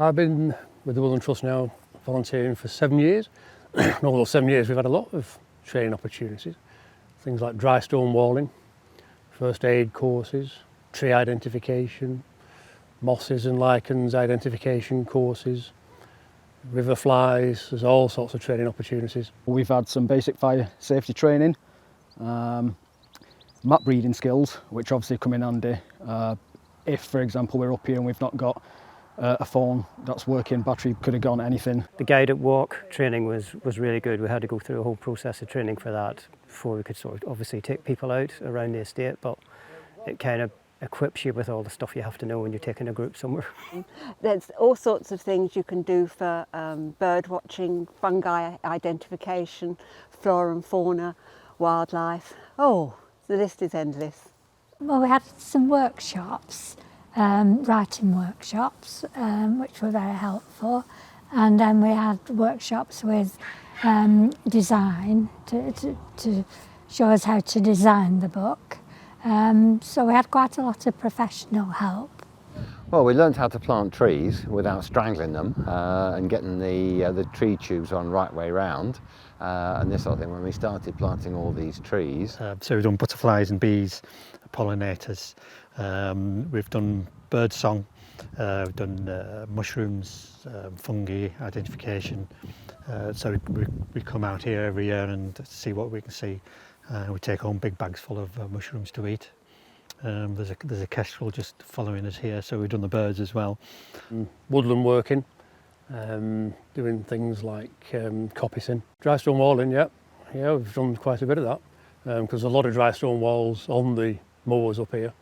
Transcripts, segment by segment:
I've been with the Woodland Trust now volunteering for 7 years. In all those 7 years we've had a lot of training opportunities. Things like dry stone walling, first aid courses, tree identification, mosses and lichens identification courses, river flies. There's all sorts of training opportunities. We've had some basic fire safety training, map reading skills, which obviously come in handy if, for example, we're up here and we've not got a phone that's working, battery could have gone, anything. The guided walk training was really good. We had to go through a whole process of training for that before we could sort of obviously take people out around the estate, but it kind of equips you with all the stuff you have to know when you're taking a group somewhere. There's all sorts of things you can do for bird watching, fungi identification, flora and fauna, wildlife. Oh, the list is endless. Well, we had some workshops, writing workshops, which were very helpful, and then we had workshops with design to show us how to design the book. So we had quite a lot of professional help. Well, we learned how to plant trees without strangling them and getting the tree tubes on right way round and this sort of thing when we started planting all these trees. So we've done butterflies and bees, pollinators, we've done bird song, we've done mushrooms, fungi identification. So we come out here every year and see what we can see. We take home big bags full of mushrooms to eat. There's a kestrel just following us here, so we've done the birds as well. Woodland working, doing things like coppicing. Dry stone walling, yeah, we've done quite a bit of that because a lot of dry stone walls on the moors up here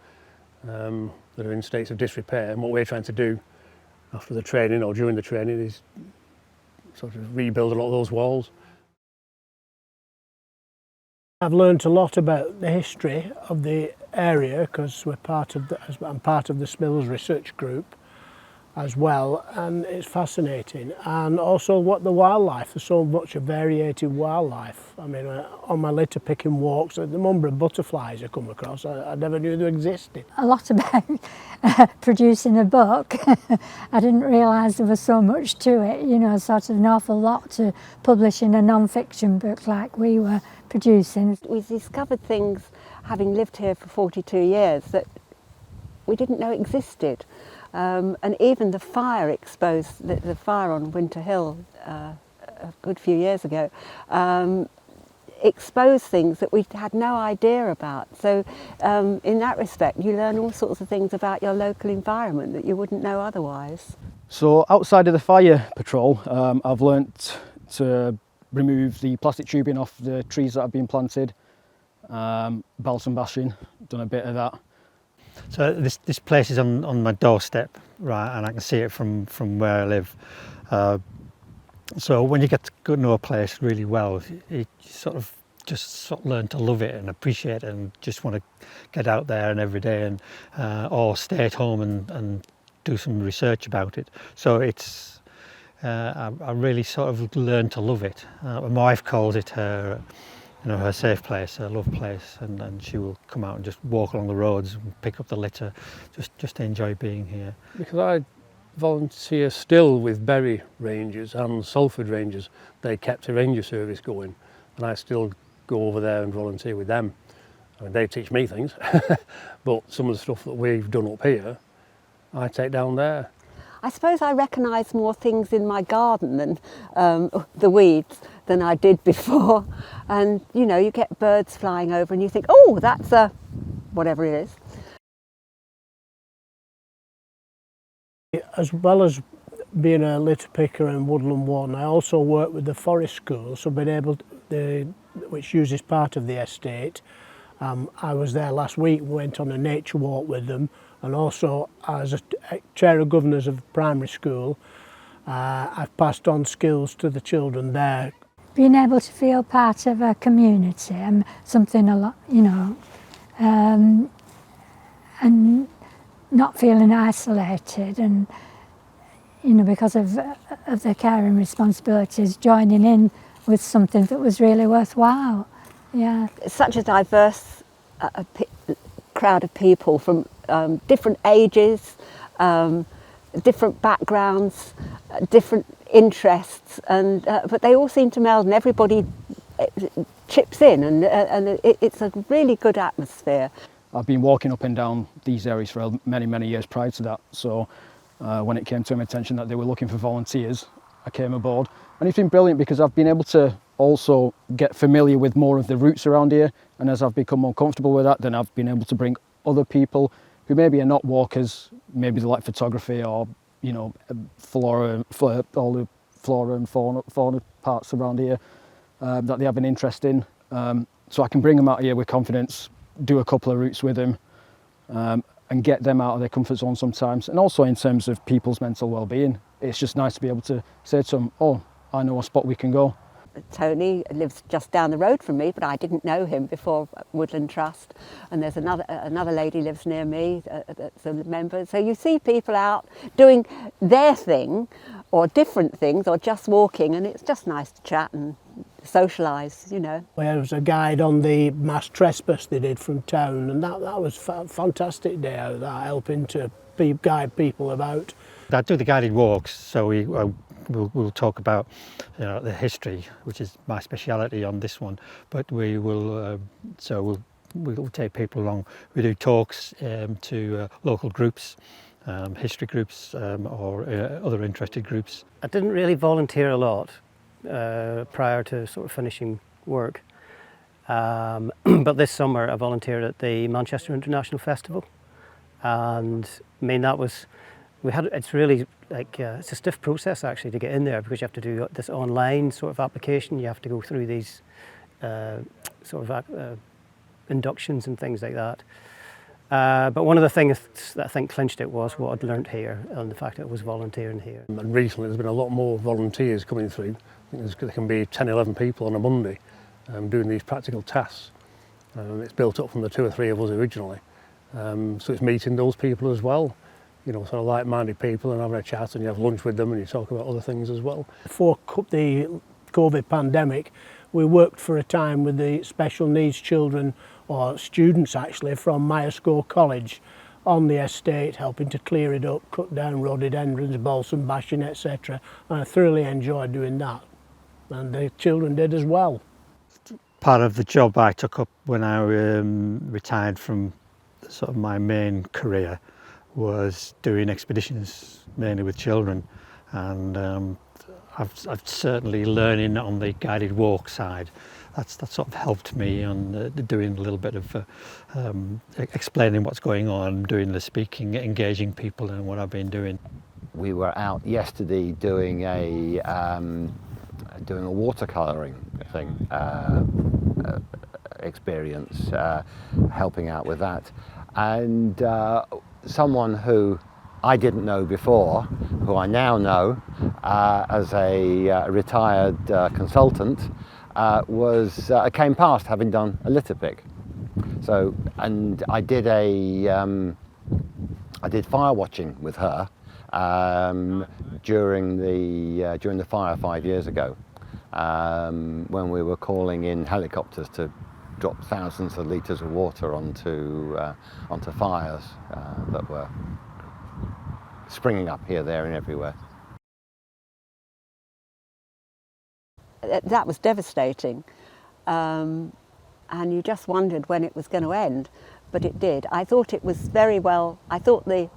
that are in states of disrepair, and what we're trying to do after the training or during the training is sort of rebuild a lot of those walls. I've learnt a lot about the history of the area because I'm part of the Smithills research group as well, and it's fascinating. And also what the wildlife, there's so much of variated wildlife. I mean, on my litter picking walks, the number of butterflies I come across, I never knew they existed. A lot about producing a book. I didn't realise there was so much to it, you know, sort of an awful lot to publishing a non-fiction book like we were producing. We discovered things, having lived here for 42 years, that we didn't know existed. And even the fire exposed, the fire on Winter Hill a good few years ago, exposed things that we had no idea about. So in that respect, you learn all sorts of things about your local environment that you wouldn't know otherwise. So outside of the fire patrol, I've learnt to remove the plastic tubing off the trees that have been planted, balsam bashing, done a bit of that. So this place is on my doorstep, right, and I can see it from where I live. So when you get to know a place really well, you sort of learn to love it and appreciate it and just want to get out there and every day and or stay at home and do some research about it. So it's I really sort of learned to love it. My wife calls it her safe place, her love place, and she will come out and just walk along the roads and pick up the litter, just enjoy being here. Because I volunteer still with berry rangers and Salford rangers. They kept a ranger service going, and I still go over there and volunteer with them. I mean, they teach me things, but some of the stuff that we've done up here, I take down there. I suppose I recognise more things in my garden than the weeds than I did before. And you know, you get birds flying over and you think, oh, that's a whatever it is. As well as being a litter picker and woodland warden, I also work with the forest school, so being able to, which uses part of the estate. I was there last week, went on a nature walk with them, and also as a chair of governors of primary school, I've passed on skills to the children there. Being able to feel part of a community and something a lot, you know, and not feeling isolated, and you know, because of the care and responsibilities, joining in with something that was really worthwhile. Yeah. Such a diverse crowd of people from different ages, different backgrounds, different interests, and but they all seem to meld, and everybody chips in, and it's a really good atmosphere. I've been walking up and down these areas for many years prior to that, so when it came to my attention that they were looking for volunteers, I came aboard, and it's been brilliant because I've been able to also get familiar with more of the routes around here, and as I've become more comfortable with that, then I've been able to bring other people who maybe are not walkers, maybe they like photography or, you know, all the flora and fauna parts around here that they have an interest in. So I can bring them out here with confidence, do a couple of routes with them, and get them out of their comfort zone sometimes. And also in terms of people's mental well-being, it's just nice to be able to say to them, oh, I know a spot we can go. Tony lives just down the road from me, but I didn't know him before Woodland Trust. And there's another lady lives near me that's a member. So you see people out doing their thing, or different things, or just walking, and it's just nice to chat and socialise, you know. There was a guide on the mass trespass they did from town, and that was a fantastic day out there, helping to guide people about. I do the guided walks, so we'll talk about, you know, the history, which is my speciality on this one. But we will, we'll take people along. We do talks to local groups, history groups, or other interested groups. I didn't really volunteer a lot prior to sort of finishing work, but this summer I volunteered at the Manchester International Festival, and I mean it's really like it's a stiff process actually to get in there, because you have to do this online sort of application. You have to go through these sort of inductions and things like that. But one of the things that I think clinched it was what I'd learnt here, and the fact that I was volunteering here. And recently there's been a lot more volunteers coming through. I think there can be 10, 11 people on a Monday doing these practical tasks. It's built up from the 2 or 3 of us originally. So it's meeting those people as well, you know, sort of like-minded people, and having a chat, and you have lunch with them and you talk about other things as well. Before the COVID pandemic, we worked for a time with the special needs children, or students actually, from Myerscough College on the estate, helping to clear it up, cut down rhododendrons, balsam bashing, etc. And I thoroughly enjoyed doing that, and the children did as well. Part of the job I took up when I retired from sort of my main career was doing expeditions mainly with children, and I've certainly learning on the guided walk side. That sort of helped me on doing a little bit of explaining what's going on, doing the speaking, engaging people in what I've been doing. We were out yesterday doing a watercolouring thing experience, helping out with that, and someone who I didn't know before, who I now know as a retired consultant, came past having done a litter pick. So, and I did fire watching with her during the fire 5 years ago, when we were calling in helicopters to drop thousands of litres of water onto fires that were springing up here, there and everywhere. That was devastating, and you just wondered when it was going to end, but it did. I thought it was very well, I thought the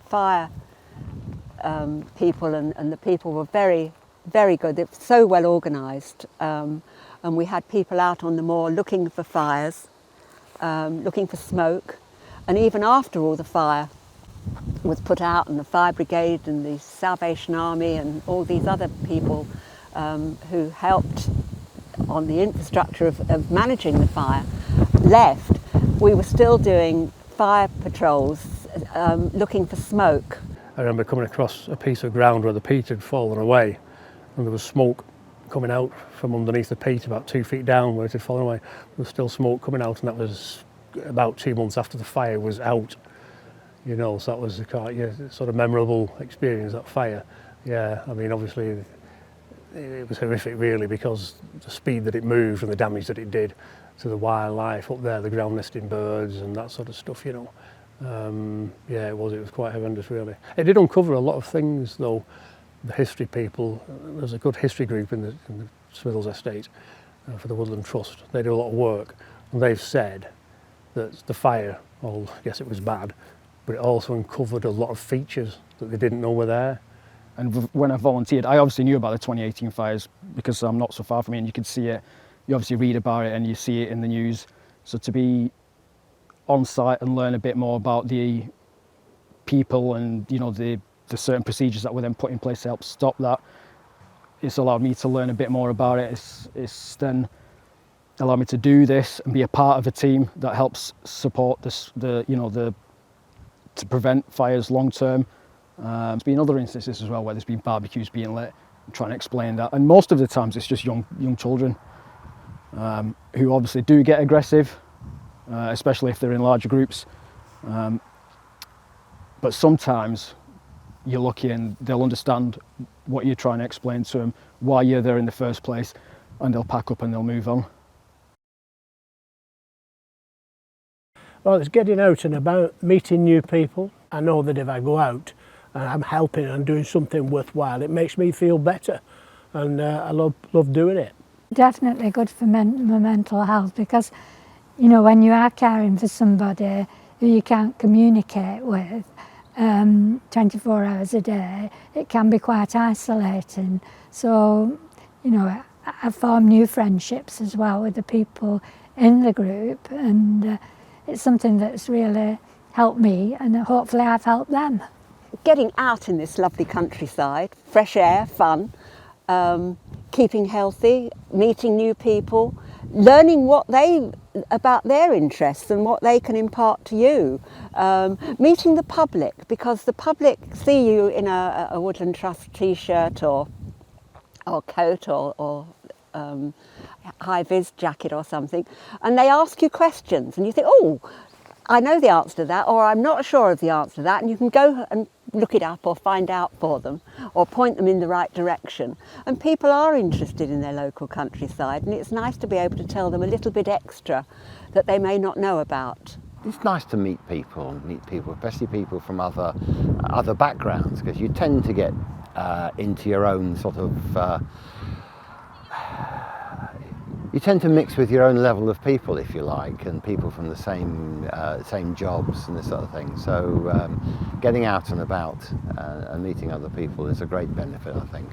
fire people and the people were very, very good. They were so well organised, and we had people out on the moor looking for fires, looking for smoke, and even after all the fire was put out, and the fire brigade and the Salvation Army and all these other people who helped on the infrastructure of managing the fire left, we were still doing fire patrols looking for smoke. I remember coming across a piece of ground where the peat had fallen away, and there was smoke coming out from underneath the peat about 2 feet down where it had fallen away. There was still smoke coming out, and that was about 2 months after the fire was out. You know, so that was a quite, sort of memorable experience, that fire. Yeah, I mean, obviously it was horrific really, because the speed that it moved and the damage that it did to the wildlife up there, the ground nesting birds and that sort of stuff, you know. Yeah, it was quite horrendous really. It did uncover a lot of things though. The history people, there's a good history group in the Smithills estate for the Woodland Trust. They do a lot of work, and they've said that the fire, well, yes, it was bad, but it also uncovered a lot of features that they didn't know were there. And when I volunteered, I obviously knew about the 2018 fires because I'm not so far from it, and you can see it. You obviously read about it and you see it in the news. So to be on site and learn a bit more about the people and the certain procedures that were then put in place to help stop that, it's allowed me to learn a bit more about it. It's then allowed me to do this and be a part of a team that helps support this, to prevent fires long term. There's been other instances as well where there's been barbecues being lit, trying to explain that, and most of the times it's just young children who obviously do get aggressive, especially if they're in larger groups. But sometimes you're lucky and they'll understand what you're trying to explain to them, why you're there in the first place, and they'll pack up and they'll move on. Well, it's getting out and about, meeting new people. I know that if I go out and I'm helping and doing something worthwhile, it makes me feel better, and I love doing it. Definitely good for my mental health, because when you are caring for somebody who you can't communicate with 24 hours a day, it can be quite isolating. So I form new friendships as well with the people in the group, and it's something that's really helped me, and hopefully I've helped them. Getting out in this lovely countryside, fresh air, fun, keeping healthy, meeting new people, learning about their interests and what they can impart to you, meeting the public, because the public see you in a Woodland Trust t-shirt or coat or high-vis jacket or something, and they ask you questions and you think, oh, I know the answer to that, or I'm not sure of the answer to that, and you can go and look it up or find out for them or point them in the right direction. And people are interested in their local countryside, and it's nice to be able to tell them a little bit extra that they may not know about. It's nice to meet people, especially people from other backgrounds, because you tend to get into your own sort of you tend to mix with your own level of people, if you like, and people from the same jobs and this sort of thing. So getting out and about and meeting other people is a great benefit, I think.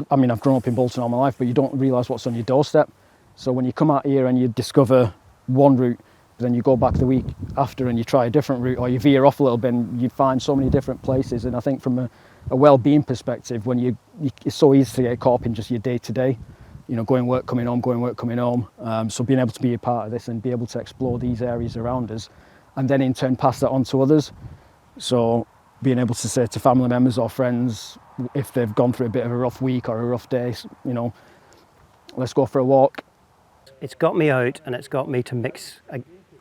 I mean, I've grown up in Bolton all my life, but you don't realise what's on your doorstep. So when you come out here and you discover one route, then you go back the week after and you try a different route, or you veer off a little bit and you find so many different places. And I think from a well-being perspective, when it's so easy to get caught up in just your day-to-day, going work, coming home. So being able to be a part of this and be able to explore these areas around us, and then in turn pass that on to others. So being able to say to family members or friends, if they've gone through a bit of a rough week or a rough day, let's go for a walk. It's got me out, and it's got me to mix,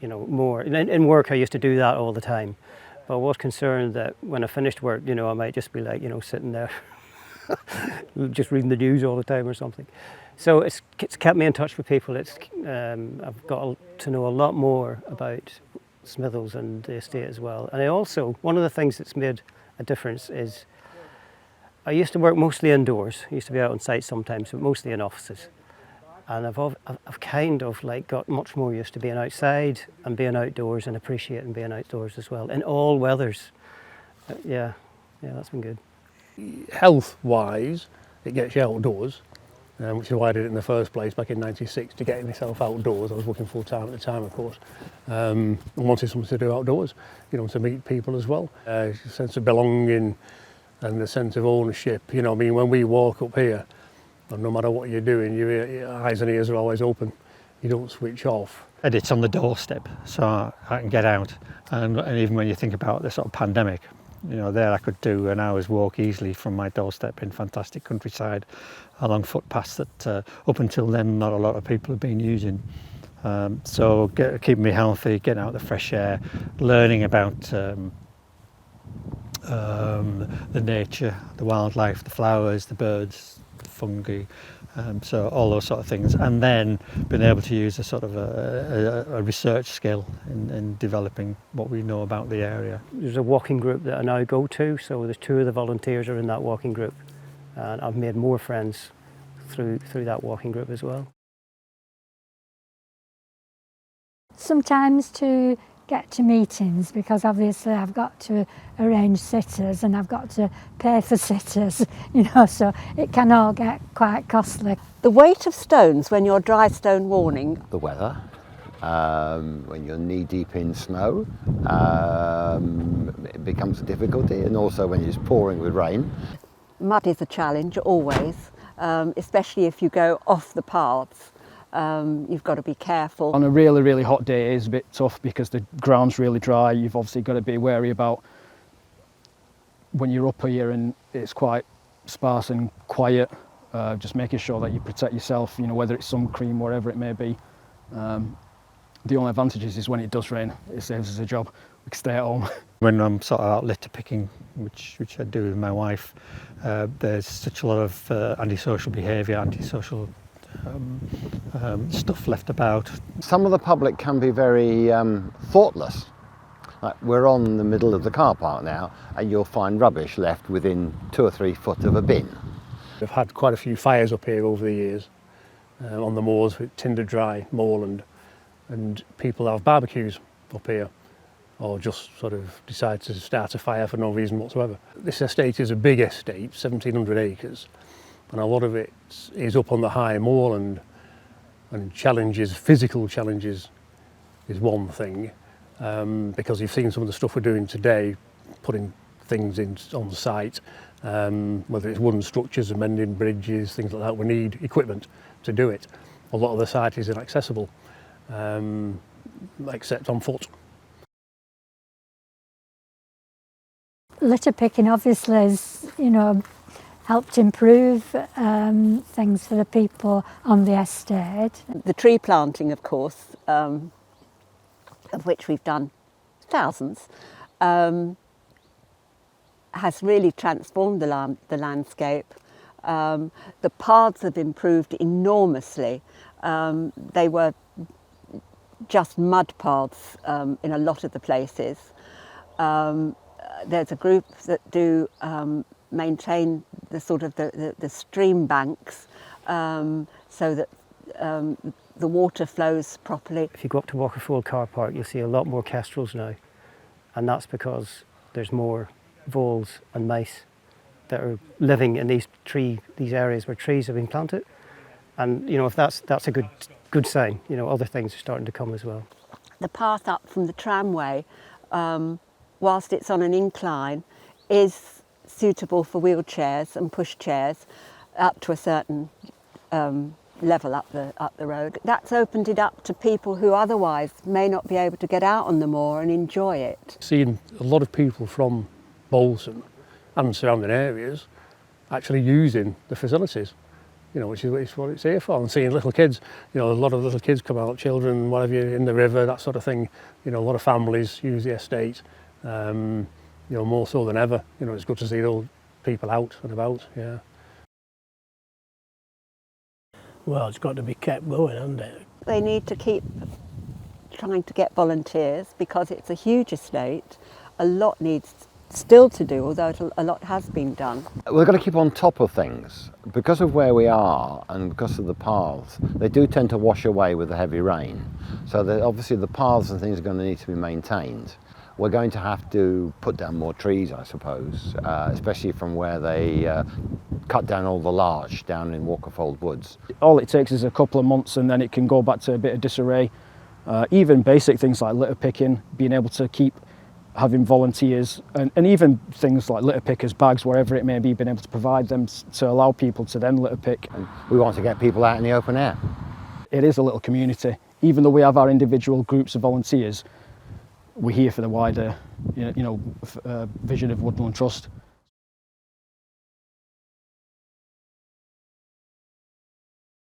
more. In work, I used to do that all the time, but I was concerned that when I finished work, I might just be like, sitting there, just reading the news all the time or something. So it's kept me in touch with people. I've got to know a lot more about Smithills and the estate as well. And one of the things that's made a difference is I used to work mostly indoors. I used to be out on site sometimes, but mostly in offices. And I've kind of got much more used to being outside and being outdoors and appreciating being outdoors as well in all weathers. Yeah, that's been good. Health-wise, it gets you outdoors, which is why I did it in the first place back in '96, to get myself outdoors. I was working full-time at the time, of course, and wanted something to do outdoors, to meet people as well. A sense of belonging and a sense of ownership. When we walk up here, and no matter what you're doing, your eyes and ears are always open. You don't switch off. And it's on the doorstep, so I can get out. And even when you think about the sort of pandemic, there I could do an hour's walk easily from my doorstep in fantastic countryside along footpaths that up until then not a lot of people have been using. So keeping me healthy, getting out the fresh air, learning about the nature, the wildlife, the flowers, the birds, the fungi, So all those sort of things, and then being able to use a sort of a research skill in developing what we know about the area. There's a walking group that I now go to, so there's 2 of the volunteers are in that walking group, and I've made more friends through that walking group as well. Sometimes to get to meetings, because obviously I've got to arrange sitters and I've got to pay for sitters, you know, so it can all get quite costly. The weight of stones when you're dry stone walling. The weather, when you're knee deep in snow, it becomes a difficulty, and also when it's pouring with rain. Mud is a challenge always, especially if you go off the paths. You've got to be careful. On a really, really hot day it is a bit tough because the ground's really dry. You've obviously got to be wary about when you're up here and it's quite sparse and quiet, just making sure that you protect yourself, you know, whether it's sun cream, whatever it may be. The only advantage is when it does rain, it saves us a job. We can stay at home. When I'm sort of out litter picking, which I do with my wife, there's such a lot of antisocial behaviour, antisocial stuff left about. Some of the public can be very thoughtless. Like we're on the middle of the car park now, and you'll find rubbish left within 2 or 3 foot of a bin. We've had quite a few fires up here over the years on the moors with tinder dry moorland, and people have barbecues up here or just sort of decide to start a fire for no reason whatsoever. This estate is a big estate, 1,700 acres, and a lot of it is up on the high moorland, and challenges, physical challenges is one thing, because you've seen some of the stuff we're doing today, putting things in on site, whether it's wooden structures, amending bridges, things like that. We need equipment to do it. A lot of the site is inaccessible, except on foot. Litter picking obviously has, you know, helped improve things for the people on the estate. The tree planting, of course, of which we've done thousands, has really transformed the landscape. The paths have improved enormously. They were just mud paths in a lot of the places. There's a group that do maintain the sort of the stream banks so that the water flows properly. If you go up to Walkerfold car park, you'll see a lot more kestrels now, and that's because there's more voles and mice that are living in these areas where trees have been planted, and you know, if that's a good sign. You know, other things are starting to come as well. The path up from the tramway, whilst it's on an incline, is suitable for wheelchairs and pushchairs up to a certain level up the road. That's opened it up to people who otherwise may not be able to get out on the moor and enjoy it. Seeing a lot of people from Bolton and surrounding areas actually using the facilities, you know, which is what it's here for. And seeing little kids, you know, a lot of little kids come out, children, whatever, in the river, that sort of thing. You know, a lot of families use the estate, you know, more so than ever. You know, it's good to see all people out and about, yeah. Well, it's got to be kept going, hasn't it? They need to keep trying to get volunteers because it's a huge estate. A lot needs still to do, although a lot has been done. We've got to keep on top of things. Because of where we are and because of the paths, they do tend to wash away with the heavy rain. So obviously the paths and things are going to need to be maintained. We're going to have to put down more trees, I suppose, especially from where they cut down all the larch down in Walkerfold Woods. All it takes is a couple of months and then it can go back to a bit of disarray. Even basic things like litter picking, being able to keep having volunteers and even things like litter pickers, bags, wherever it may be, being able to provide them to allow people to then litter pick. And we want to get people out in the open air. It is a little community. Even though we have our individual groups of volunteers, we're here for the wider, vision of Woodland Trust.